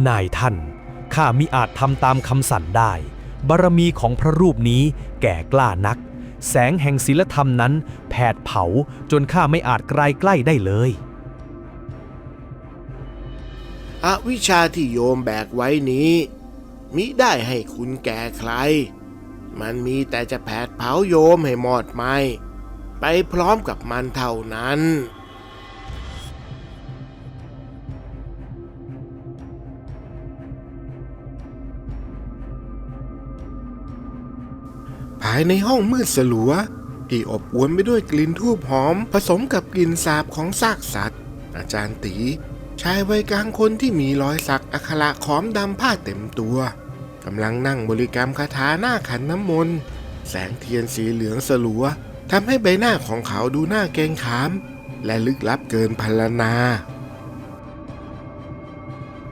นายท่านข้ามิอาจทำตามคำสั่งได้บารมีของพระรูปนี้แก่กล้านักแสงแห่งศีลธรรมนั้นแผดเผาจนข้าไม่อาจใกล้ได้เลยอวิชชาที่โยมแบกไว้นี้มิได้ให้คุณแก่ใครมันมีแต่จะแผดเผาโยมให้หมดไหมไปพร้อมกับมันเท่านั้นภายในห้องมืดสลัวที่อบอวลไปด้วยกลิ่นธูปหอมผสมกับกลิ่นสาบของซากสัตว์อาจารย์ตีชายวัยกลางคนที่มีรอยสักอักขระขอมดำผ้าเต็มตัวกำลังนั่งบริกรรมคาถาหน้าขันน้ำมนต์แสงเทียนสีเหลืองสลัวทำให้ใบหน้าของเขาดูน่าเกรงขามและลึกลับเกินพรรณนา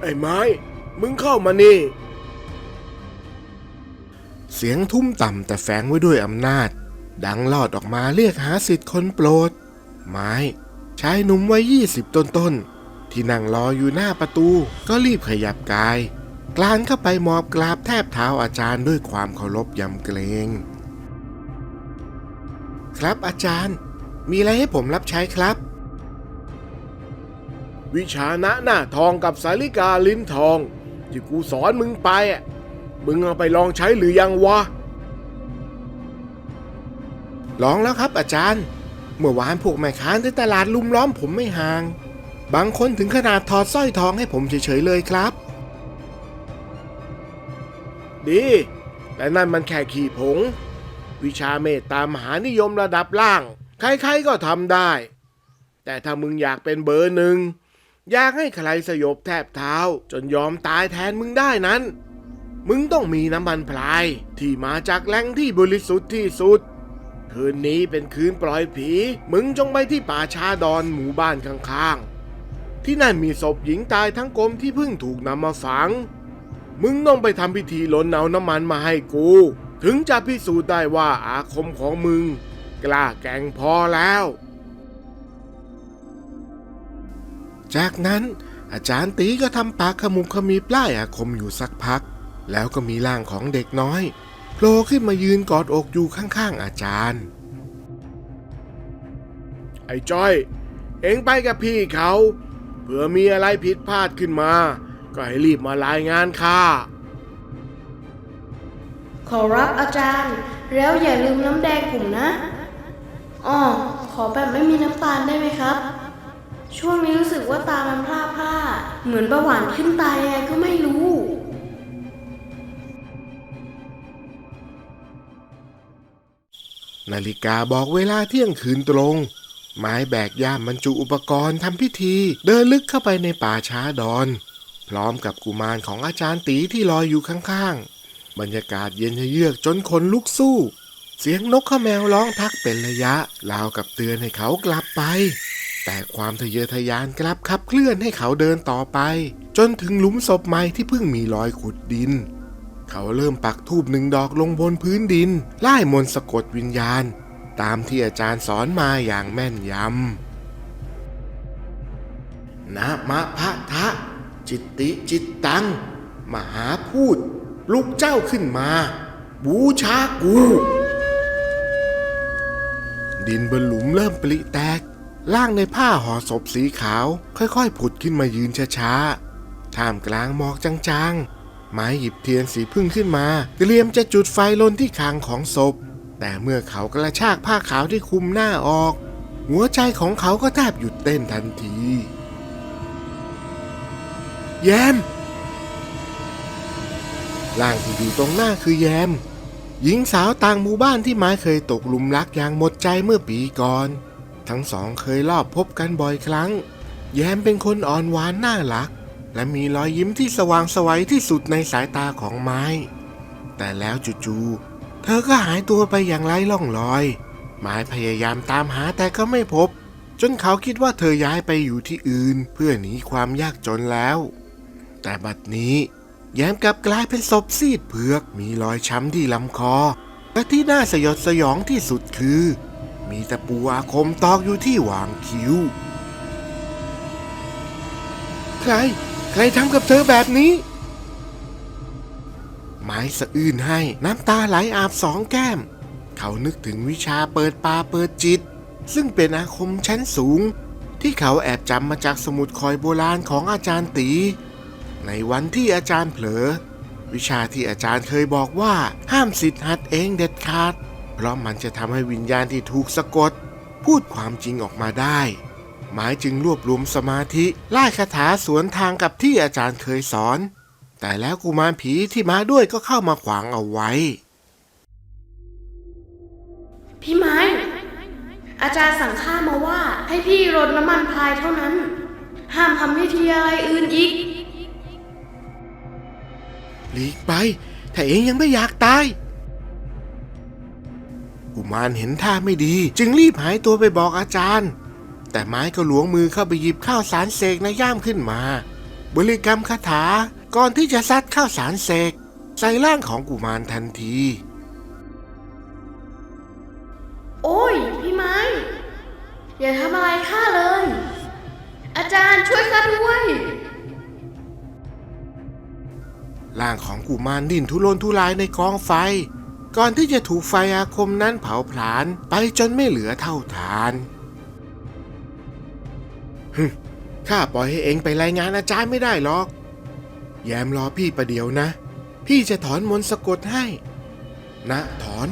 ไอ้ไม้มึงเข้ามานี่เสียงทุ้มต่ำแต่แฝงไว้ด้วยอำนาจดังลอดออกมาเรียกหาสิทธิ์คนโปรดไม้ชายหนุ่มวัย20ต้นที่นั่งรออยู่หน้าประตูก็รีบขยับกายกลานเข้าไปมอบกราบแทบเท้าอาจารย์ด้วยความเคารพยำเกรงครับอาจารย์มีอะไรให้ผมรับใช้ครับวิชานะหน้าทองกับสาลิกาลิ้นทองที่กูสอนมึงไปมึงเอาไปลองใช้หรือยังวะลองแล้วครับอาจารย์เมื่อวานพวกแม่ค้าในตลาดลุมล้อมผมไม่ห่างบางคนถึงขนาดถอดสร้อยทองให้ผมเฉยๆเลยครับดีแต่นั่นมันแค่ขี้ผงวิชาเมตตามหานิยมระดับล่างใครๆก็ทำได้แต่ถ้ามึงอยากเป็นเบอร์หนึ่งอยากให้ใครสยบแทบเท้าจนยอมตายแทนมึงได้นั้นมึงต้องมีน้ำมันพลายที่มาจากแหล่งที่บริสุทธิ์ที่สุดคืนนี้เป็นคืนปล่อยผีมึงจงไปที่ป่าชาดอนหมู่บ้านข้างๆที่นั่นมีศพหญิงตายทั้งกลมที่เพิ่งถูกนำมาฝังมึงต้องไปทำพิธีลนเอาน้ำมันมาให้กูถึงจะพิสูจน์ได้ว่าอาคมของมึงกล้าแกร่งพอแล้วจากนั้นอาจารย์ตีก็ทำปากขมุบขมีปล้ายอาคมอยู่สักพักแล้วก็มีร่างของเด็กน้อยโผล่ขึ้นมายืนกอดอกอยู่ข้างๆอาจารย์ไอ้จ้อยเอ็งไปกับพี่เขาเผื่อมีอะไรผิดพลาดขึ้นมาก็ให้รีบมารายงานข้าขอรับอาจารย์แล้วอย่าลืมน้ำแดงผมนะอ้อขอแบบไม่มีน้ำตาลได้ไหมครับช่วงนี้รู้สึกว่าตามันพร่าๆเหมือนเบาหวานขึ้นตายยังไงก็ไม่รู้นาฬิกาบอกเวลาเที่ยงคืนตรงไม้แบกย่ามบรรจุอุปกรณ์ทำพิธีเดินลึกเข้าไปในป่าช้าดอนพร้อมกับกุมารของอาจารย์ตีที่ลอยอยู่ข้างๆบรรยากาศเย็นเยือกจนขนลุกสู้เสียงนกข้าแมวร้องทักเป็นระยะราวกับเตือนให้เขากลับไปแต่ความทะเยอทะยานกลับขับเคลื่อนให้เขาเดินต่อไปจนถึงหลุมศพใหม่ที่เพิ่งมีรอยขุดดินเขาเริ่มปักธูป1 ดอกลงบนพื้นดินไล่มนต์สะกดวิญญาณตามที่อาจารย์สอนมาอย่างแม่นยำนะมะพะทะจิตติจิตตังมหาพูดปลุกเจ้าขึ้นมาบูชากูดินบนหลุมเริ่มปริแตกร่างในผ้าห่อศพสีขาวค่อยๆผุดขึ้นมายืนช้าๆท่ามกลางหมอกจางๆไม้หยิบเทียนสีพึ่งขึ้นมาเตรียมจะจุดไฟลนที่คางของศพแต่เมื่อเขากระชากผ้าขาวที่คลุมหน้าออกหัวใจของเขาก็แทบหยุดเต้นทันทีแยมร่างที่อยู่ตรงหน้าคือแยมหญิงสาวต่างหมู่บ้านที่ไม้เคยตกหลุมรักอย่างหมดใจเมื่อปีก่อนทั้งสองเคยลอบพบกันบ่อยครั้งแยมเป็นคนอ่อนหวานน่ารักและมีรอยยิ้มที่สว่างไสวที่สุดในสายตาของไม้แต่แล้วจู่ๆเธอก็หายตัวไปอย่างไร้ร่องรอยไม้พยายามตามหาแต่ก็ไม่พบจนเขาคิดว่าเธอย้ายไปอยู่ที่อื่นเพื่อหนีความยากจนแล้วแต่บัดนี้แยมกลับกลายเป็นศพซีดเผือกมีรอยช้ำที่ลำคอและที่น่าสยดสยองที่สุดคือมีตะปูอาคมตอกอยู่ที่หว่างคิ้วใคร ใครทำกับเธอแบบนี้ไม้สะอื้นให้น้ำตาไหลอาบสองแก้มเขานึกถึงวิชาเปิดตาเปิดจิตซึ่งเป็นอาคมชั้นสูงที่เขาแอบจำมาจากสมุดคอยโบราณของอาจารย์ตีในวันที่อาจารย์เผลอวิชาที่อาจารย์เคยบอกว่าห้ามศิษย์หัดเองเด็ดขาดเพราะมันจะทำให้วิญญาณที่ถูกสะกดพูดความจริงออกมาได้หมายจึงรวบรวมสมาธิไล่คาถาสวนทางกับที่อาจารย์เคยสอนแต่แล้วกุมารผีที่มาด้วยก็เข้ามาขวางเอาไว้พี่ไม้อาจารย์สั่งข้ามาว่าให้พี่รดน้ำมันพรายเท่านั้นห้ามทำพิธีอะไรอื่นอีกหลีกไปถ้าเองยังไม่อยากตายกุมารเห็นท่าไม่ดีจึงรีบหายตัวไปบอกอาจารย์แต่ไม้ก็หลวงมือเข้าไปหยิบข้าวสารเสกในย่ามขึ้นมาบริกรรมคาถาก่อนที่จะซัดข้าวสารเสกใส่ร่างของกุมารทันทีโอ้ยพี่ไม้อย่าทำอะไรข้าเลยอาจารย์ช่วยข้าด้วยร่างของกุมารดิ้นทุรนทุรายในกองไฟก่อนที่จะถูกไฟอาคมนั้นเผาผลาญไปจนไม่เหลือเท่าฐานข้าปล่อยให้เองไปรายงานอาจารย์ไม่ได้หรอกแยมรอพี่ประเดี๋ยวนะพี่จะถอนมนต์สะกดให้นะถอน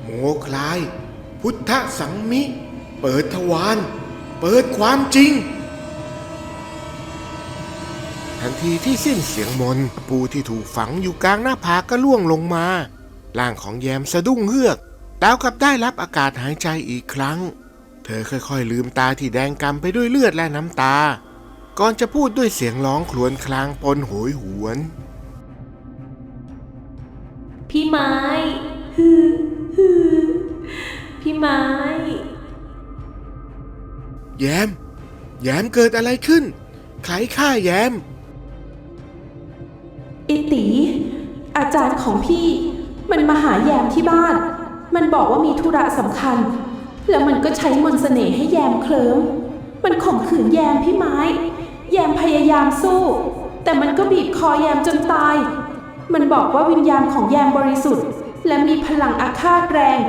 โมคลายพุทธสังมิเปิดทวารเปิดความจริงทันทีที่สิ้นเสียงมนต์ปูที่ถูกฝังอยู่กลางหน้าผาก็ล่วงลงมาร่างของแยมสะดุ้งเฮือกแล้วกลับได้รับอากาศหายใจอีกครั้งเธอค่อยๆลืมตาที่แดงกำไปด้วยเลือดและน้ำตาก่อนจะพูดด้วยเสียงร้องครวญครางปนโหยหวนพี่ไม้พี่ไม้แยมเกิดอะไรขึ้นใครฆ่าแยมอิติอาจารย์ของพี่มันมาหาแยมที่บ้านมันบอกว่ามีธุระสำคัญแล้วมันก็ใช้มนต์เสน่ห์ให้แยมเคลิ้มมันข่มขืนแยมพี่ไม้แยมพยายามสู้แต่มันก็บีบคอแยมจนตายมันบอกว่าวิญญาณของแยมบริสุทธิ์และมีพลังอาฆาตแรง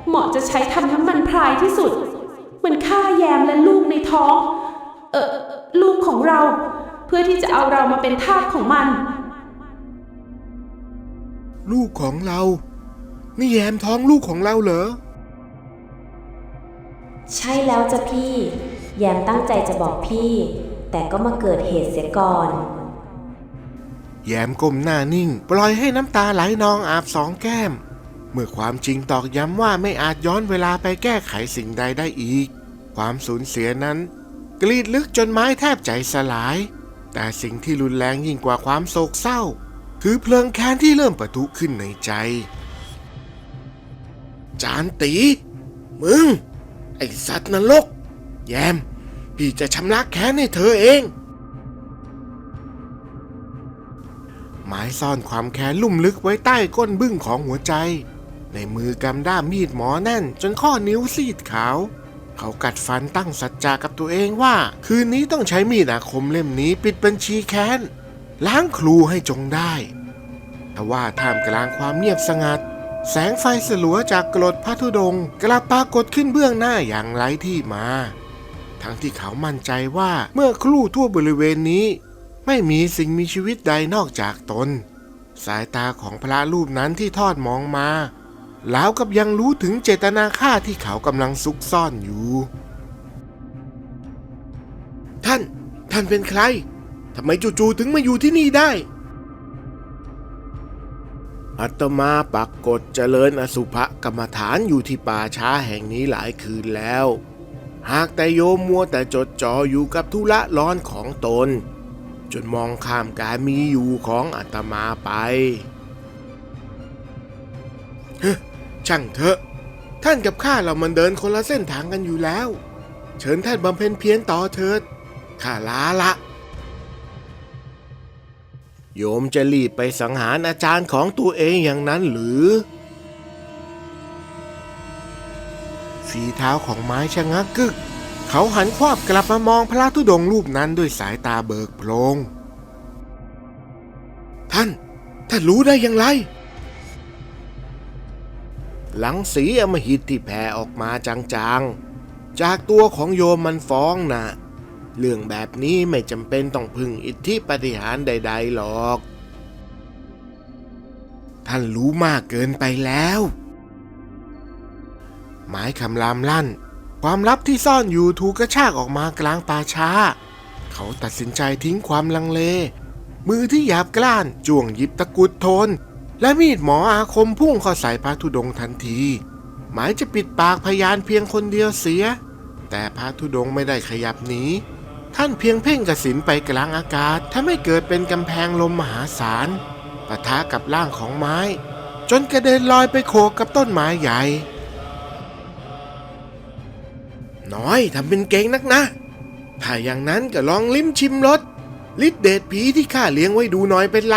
เหมาะจะใช้ทำน้ำมันพรายที่สุดมันฆ่าแยมและลูกในท้องลูกของเราเพื่อที่จะเอาเรามาเป็นทาสของมันลูกของเรานี่แยมท้องลูกของเราเหรอใช่แล้วจ้ะพี่แยมตั้งใจจะบอกพี่แต่ก็มาเกิดเหตุเสียก่อนแยมก้มหน้านิ่งปล่อยให้น้ำตาไหลนองอาบสองแก้มเมื่อความจริงตอกย้ำว่าไม่อาจย้อนเวลาไปแก้ไขสิ่งใดได้อีกความสูญเสียนั้นกรีดลึกจนไม้แทบใจสลายแต่สิ่งที่รุนแรงยิ่งกว่าความโศกเศร้าคือเพลิงแค้นที่เริ่มปะทุขึ้นในใจจานตีมึงไอสัตว์นรกแยมพี่จะชำระแค้นให้เธอเองหมายซ่อนความแค้นลุ่มลึกไว้ใต้ก้นบึ้งของหัวใจในมือกำด้ามมีดหมอแน่นจนข้อนิ้วซีดขาวเขากัดฟันตั้งสัจจากับตัวเองว่าคืนนี้ต้องใช้มีดอาคมเล่มนี้ปิดบัญชีแค้นล้างครูให้จงได้แต่ว่าท่ามกลางความเงียบสงัดแสงไฟสลัวจากกรดพระธุดงค์กลับปรากฏขึ้นเบื้องหน้าอย่างไร้ที่มาทั้งที่เขามั่นใจว่าเมื่อครู่ทั่วบริเวณนี้ไม่มีสิ่งมีชีวิตใดนอกจากตนสายตาของพระรูปนั้นที่ทอดมองมาแล้วกับยังรู้ถึงเจตนาฆ่าที่เขากำลังซุกซ่อนอยู่ท่านเป็นใครทำไมจู่ๆถึงมาอยู่ที่นี่ได้อาตมาปักกฎเจริญอสุภกรรมฐานอยู่ที่ป่าช้าแห่งนี้หลายคืนแล้วหากแต่โยมมัวแต่จดจ่ออยู่กับธุระร้อนของตนจนมองข้ามการมีอยู่ของอาตมาไปช่างเถอะท่านกับข้าเรามันเดินคนละเส้นทางกันอยู่แล้วเชิญท่านบำเพ็ญเพียรต่อเถิดข้าลาละโยมจะรีบไปสังหารอาจารย์ของตัวเองอย่างนั้นหรือฝีเท้าของไม้ชะงักกึกเขาหันควับกลับมามองพระธุดงค์รูปนั้นด้วยสายตาเบิกโพลง ท่านรู้ได้อย่างไรรังสีอำมหิตที่แผ่ออกมาจางๆจากตัวของโยมมันฟ้องนะเรื่องแบบนี้ไม่จำเป็นต้องพึ่งอิทธิปาฏิหาริย์ใดๆหรอกท่านรู้มากเกินไปแล้วไม้คำรามลั่นความลับที่ซ่อนอยู่ถูกกระชากออกมากลางป่าช้าเขาตัดสินใจทิ้งความลังเลมือที่หยาบกร้านจ้วงหยิบตะกรุดโทนและมีดหมออาคมพุ่งเข้าใส่พระธุดงค์ทันทีหมายจะปิดปากพยานเพียงคนเดียวเสียแต่พระธุดงค์ไม่ได้ขยับหนีท่านเพียงเพ่งกสิณไปกลางอากาศทำให้เกิดเป็นกำแพงลมมหาศาลปะทะกับร่างของไม้จนกระเด็นลอยไปโขกกับต้นไม้ใหญ่น้อยทำเป็นเก่งนักนะถ้าอย่างนั้นก็ลองลิ้มชิมรสฤทธิ์เดชผีที่ข้าเลี้ยงไว้ดูหน่อยเป็นไร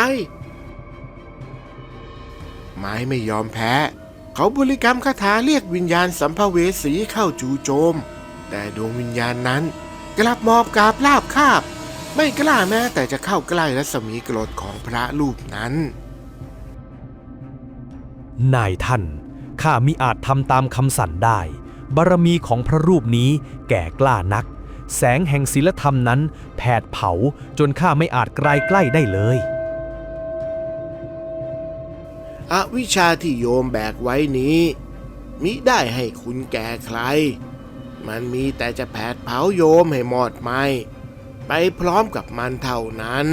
ไม้ไม่ยอมแพ้เขาบริกรรมคาถาเรียกวิญญาณสัมภเวสีเข้าจู่โจมแต่ดวงวิญญาณนั้นกลับมอบกราบลาบคาบไม่กล้าแม้แต่จะเข้าใกล้รัศมีกรดของพระรูปนั้นนายท่านข้ามิอาจทำตามคำสั่นได้บารมีของพระรูปนี้แก่กล้านักแสงแห่งศีลธรรมนั้นแผดเผาจนข้าไม่อาจใกล้ได้เลยอวิชชาที่โยมแบกไว้นี้มิได้ให้คุณแก่ใครมันมีแต่จะแผดเผาโยมให้หมดไหมไปพร้อมกับมันเท่านั้น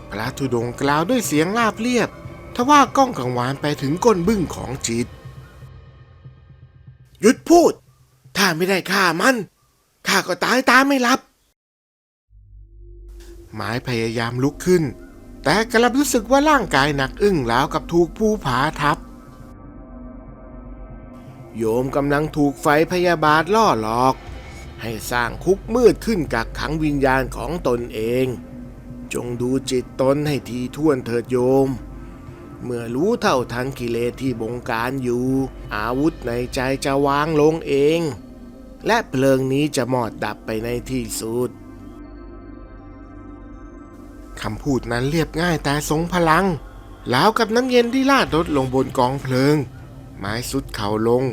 พระธุดงค์กล่าวด้วยเสียงราบเรียบทว่าก้องกังวานไปถึงก้นบึ้งของจิตหยุดพูดถ้าไม่ได้ฆ่ามันข้าก็ตายตามไม่หลับหมายพยายามลุกขึ้นแต่กลับรู้สึกว่าร่างกายหนักอึ้งแล้วกับถูกภูผาทับโยมกำลังถูกไฟพยาบาทล่อหลอกให้สร้างคุกมืดขึ้นกักขังวิญญาณของตนเองจงดูจิตตนให้ทีท่วนเถิดโยมเมื่อรู้เท่าทันกิเลสที่บงการอยู่อาวุธในใจจะวางลงเองและเพลิงนี้จะมอดดับไปในที่สุดคำพูดนั้นเรียบง่ายแต่ทรงพลังแล้วกับน้ำเย็นที่ลาดรถลงบนกองเพลิงไม้สุดเข่าลง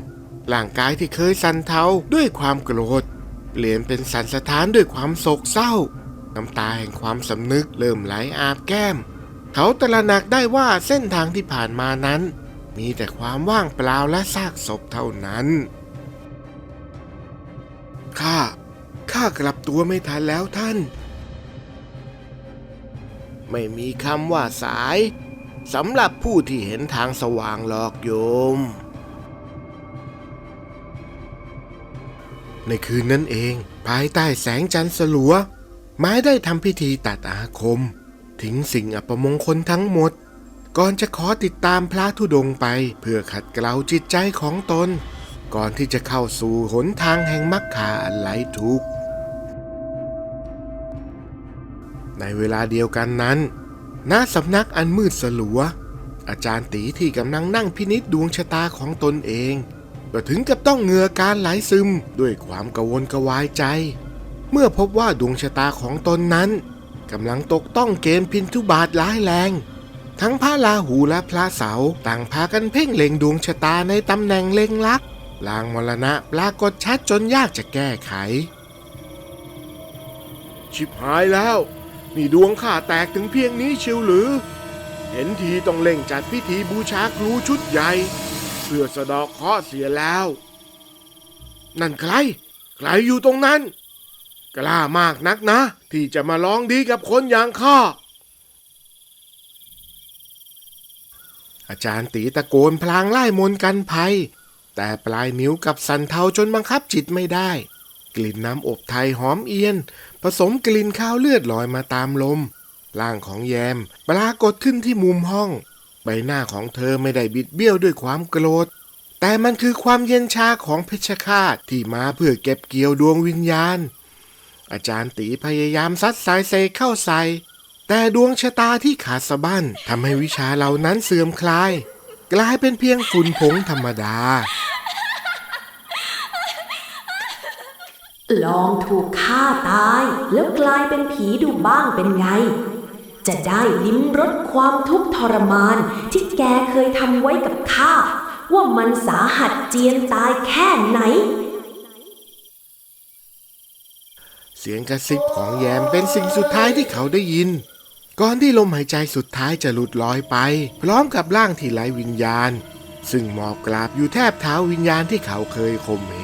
ร่างกายที่เคยสั่นเทาด้วยความโกรธเปลี่ยนเป็นสั่นสะท้านด้วยความโศกเศร้าน้ำตาแห่งความสำนึกเริ่มไหลอาบแก้มเขาตระหนักได้ว่าเส้นทางที่ผ่านมานั้นมีแต่ความว่างเปล่าและซากศพเท่านั้นข้ากลับตัวไม่ทันแล้วท่านไม่มีคำว่าสายสำหรับผู้ที่เห็นทางสว่างหรอกโยมในคืนนั้นเองภายใต้แสงจันทร์สลัวไม้ได้ทำพิธีตัดอาคมทิ้งสิ่งอัปมงคลทั้งหมดก่อนจะขอติดตามพระธุดงค์ไปเพื่อขัดเกลาจิตใจของตนก่อนที่จะเข้าสู่หนทางแห่งมรรคาอันไร้ทุกข์ในเวลาเดียวกันนั้นณสำนักอันมืดสลัวอาจารย์ตีที่กำลังนั่งพินิจดวงชะตาของตนเองก็ถึงกับต้องเหงื่อการไหลซึมด้วยความกังวลกวายใจเมื่อพบว่าดวงชะตาของตนนั้นกำลังตกต้องเกณฑ์พินทุบาทร้ายแรงทั้งพระราหูและพระเสาร์ต่างพากันเพ่งเล็งดวงชะตาในตำแหน่งเล็งลักลางมรณะปรากฏชัดจนยากจะแก้ไขชิบหายแล้วนี่ดวงข้าแตกถึงเพียงนี้เชียวหรือเห็นทีต้องเร่งจัดพิธีบูชาครูชุดใหญ่เพื่อสะเดาะเคราะห์เสียแล้วนั่นใครอยู่ตรงนั้นกล้ามากนักนะที่จะมาลองดีกับคนอย่างข้าอาจารย์ตีตะโกนพลางไล่มนต์กันภัยแต่ปลายนิ้วกับสั่นเทาจนบังคับจิตไม่ได้กลิ่นน้ำอบไทยหอมเอียนผสมกลิ่นข้าวเลือดลอยมาตามลมร่างของแยมปรากฏขึ้นที่มุมห้องใบหน้าของเธอไม่ได้บิดเบี้ยวด้วยความโกรธแต่มันคือความเย็นชาของเพชฌฆาตที่มาเพื่อเก็บเกี่ยวดวงวิญญาณอาจารย์ตีพยายามซัดสายเซเข้าใส่แต่ดวงชะตาที่ขาดสะบั้นทำให้วิชาเหล่านั้นเสื่อมคลายกลายเป็นเพียงฝุ่นผงธรรมดา ลองถูกฆ่าตายแล้วกลายเป็นผีดูบ้างเป็นไง จะได้ลิ้มรสความทุกข์ทรมานที่แกเคยทำไว้กับข้าว่ามันสาหัสเจียนตายแค่ไหน เสียงกระซิบของแยมเป็นสิ่งสุดท้ายที่เขาได้ยิน ก่อนที่ลมหายใจสุดท้ายจะหลุดลอยไปพร้อมกับร่างที่ไร้วิญญาณซึ่งหมอบกราบอยู่แทบเท้าวิญญาณที่เขาเคยข่มเห